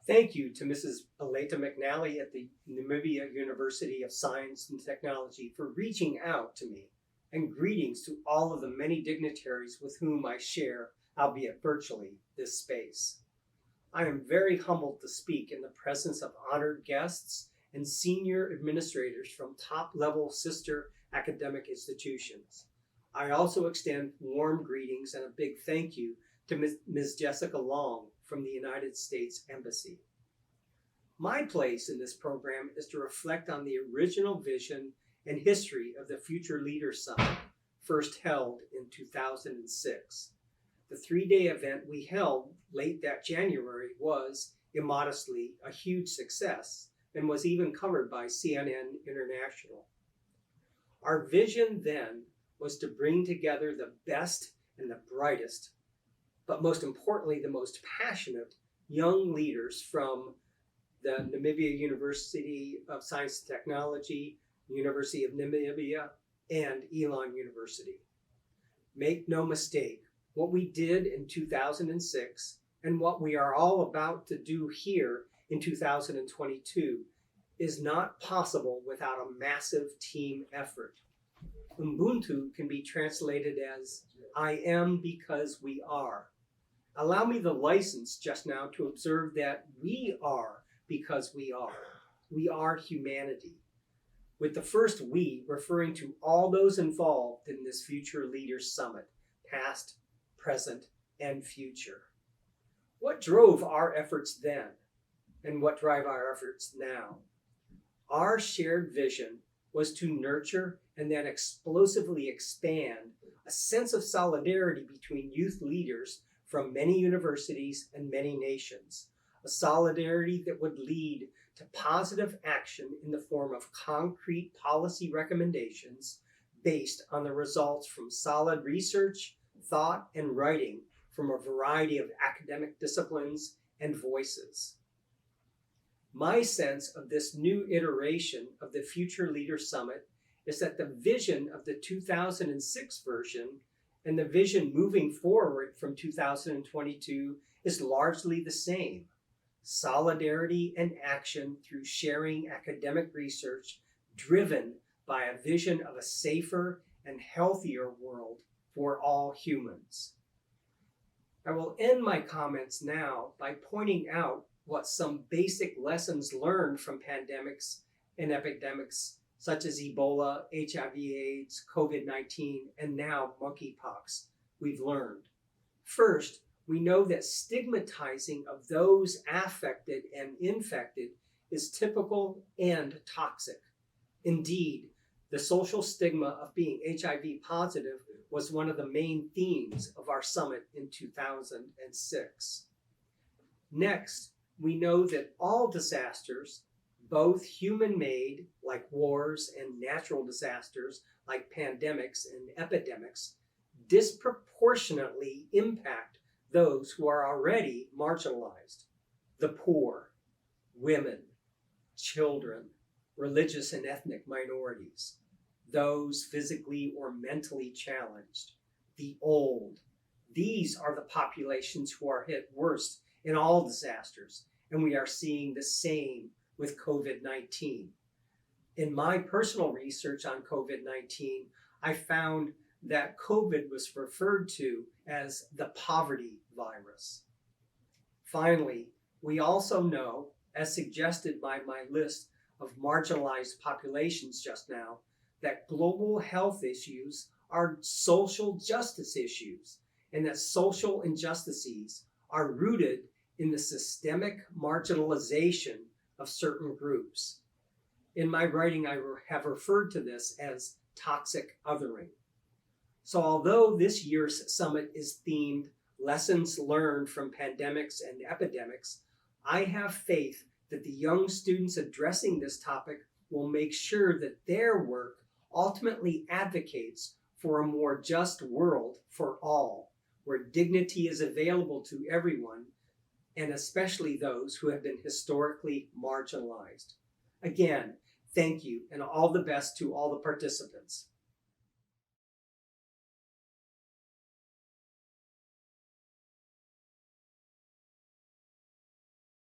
Thank you to Mrs. Aleta McNally at the Namibia University of Science and Technology for reaching out to me, and greetings to all of the many dignitaries with whom I share, albeit virtually, this space. I am very humbled to speak in the presence of honored guests and senior administrators from top-level sister academic institutions. I also extend warm greetings and a big thank you to Ms. Jessica Long from the United States Embassy. My place in this program is to reflect on the original vision and history of the Future Leaders Summit, first held in 2006. The three-day event we held late that January was, immodestly, a huge success and was even covered by CNN International. Our vision then was to bring together the best and the brightest, but most importantly, the most passionate young leaders from the Namibia University of Science and Technology, University of Namibia, and Elon University. Make no mistake, what we did in 2006 and what we are all about to do here in 2022 is not possible without a massive team effort. Ubuntu can be translated as, I am because we are. Allow me the license just now to observe that we are because we are. We are humanity. With the first we referring to all those involved in this Future Leaders Summit, past, present, and future. What drove our efforts then, and what drive our efforts now? Our shared vision was to nurture and then explosively expand a sense of solidarity between youth leaders from many universities and many nations, a solidarity that would lead to positive action in the form of concrete policy recommendations based on the results from solid research, thought, and writing from a variety of academic disciplines and voices. My sense of this new iteration of the Future Leaders Summit is that the vision of the 2006 version and the vision moving forward from 2022 is largely the same. Solidarity and action through sharing academic research driven by a vision of a safer and healthier world for all humans. I will end my comments now by pointing out what some basic lessons learned from pandemics and epidemics such as Ebola, HIV/AIDS, COVID-19, and now monkeypox we've learned. First, we know that stigmatizing of those affected and infected is typical and toxic. Indeed, the social stigma of being HIV positive was one of the main themes of our summit in 2006. Next, we know that all disasters, both human-made, like wars, and natural disasters, like pandemics and epidemics, disproportionately impact those who are already marginalized: the poor, women, children, religious and ethnic minorities, those physically or mentally challenged, the old. These are the populations who are hit worst in all disasters, and we are seeing the same with COVID-19. In my personal research on COVID-19, I found that COVID was referred to as the poverty virus. Finally, we also know, as suggested by my list of marginalized populations just now, that global health issues are social justice issues, and that social injustices are rooted in the systemic marginalization of certain groups. In my writing, I have referred to this as toxic othering. So although this year's summit is themed Lessons Learned from Pandemics and Epidemics, I have faith that the young students addressing this topic will make sure that their work ultimately advocates for a more just world for all, where dignity is available to everyone, and especially those who have been historically marginalized. Again, thank you, and all the best to all the participants.